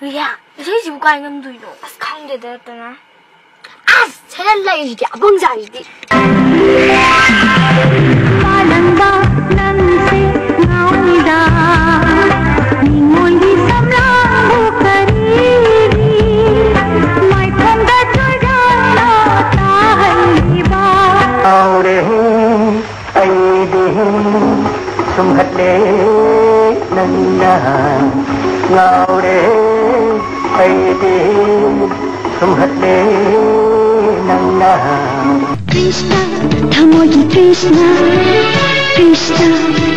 야, 이제지 뭐가 있는 너. 강제 되었다나. 셀라이지 아봉자이지. Krishna, Thamogi Krishna, Krishna,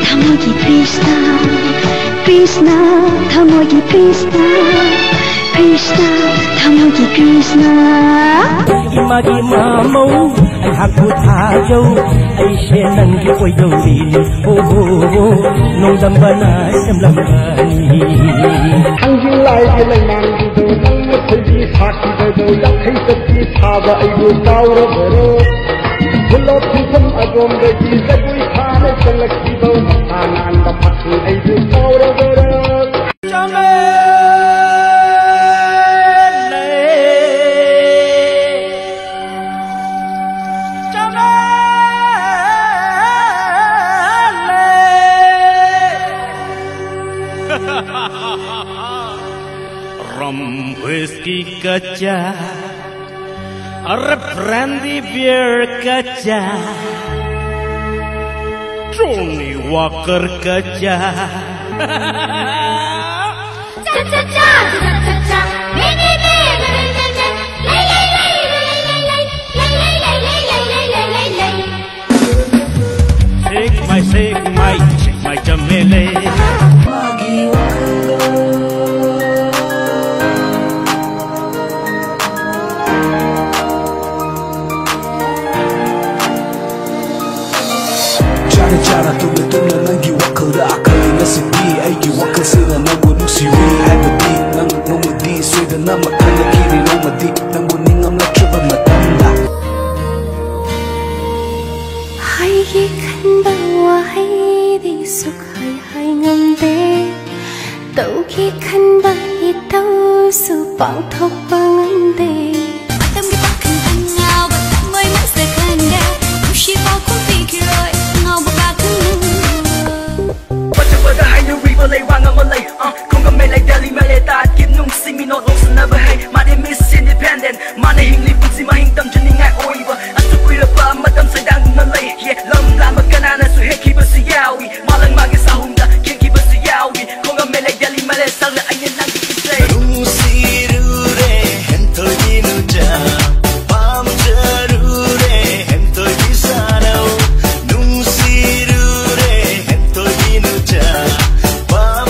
Thamogi Krishna, Krishna, Thamogi Krishna, Krishna, Thamogi Krishna. Imagi mamo, anh hát cô tha dâu, anh sẽ nâng cái quay đầu đi đi, nông đâm ba na xem làm gì. Anh chỉ lại cái này nàng đi đâu, anh mất thời gian phạt đi đâu, chắc thấy tất cả tha và anh vừa cao rồi rồi. Kalau tumpam agam bagi segui thane selak di tanan dapat ai du saura berat. Rum whiskey kaca. Brandy beer kaca, Johnny Walker kaca. Shake my jamele. Cara tuna nangi wakal da akali nasibi aigi wakal sila nangu nusiri haibadi nang nomadi sweda na makana kiri nomadi nangu ningam na traba matanda Hai gi khan bawa hai di suk hai ngam de tau gi khan ba hi tau su pang thok bang de Tâm gi pak khan ngao ba ngoi ma se khan de shi ba ko pi ki roi ngao ba lay wang on lay không có mê lay daily mê lay ta kiếm nung sinh mi not also never hay mà để miss independent mà để hình li pusi mà hình tâm chân ngay oi và anh tôi quy là ba mà tâm say đang ngân lay yeah lâm làm mà cái nào là suy hết khi bớt suy yao mà lần mà cái sao hùng đã khiến khi bớt suy yao không có mê lay daily mê lay sao là anh nên năng cái say nung si ru re hen tôi đi nu cha bam cha ru re hen tôi đi xa đâu nung si ru re hen tôi đi nu cha Bam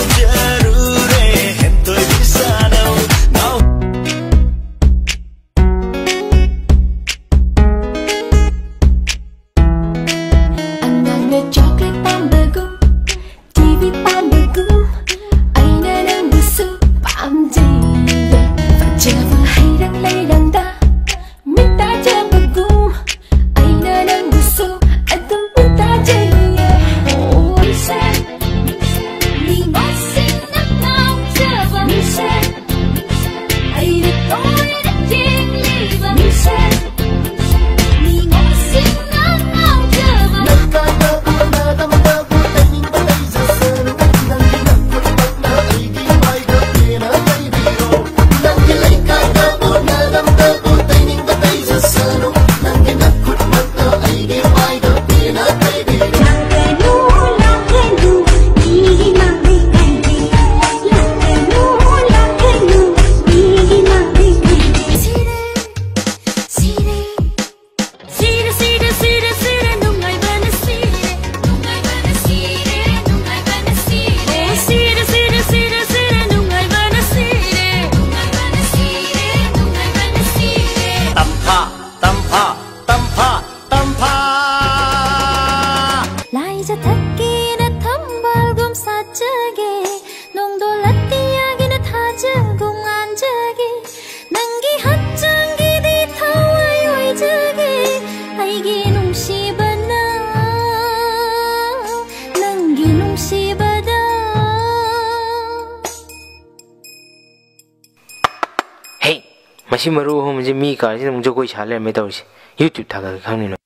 Masih maru ho muje mi ka si muje koi chale me tawsi YouTube thaga khangni no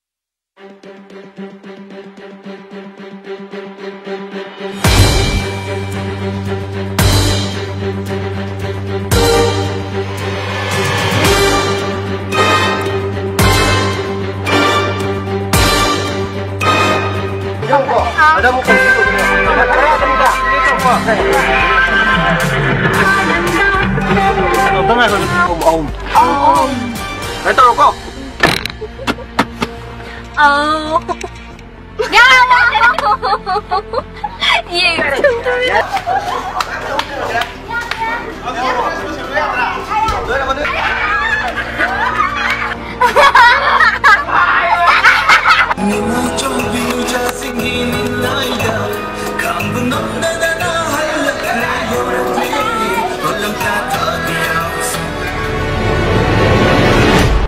Ada muka situ. Tengah om. Itu rokok. Oh. Ya. Iya.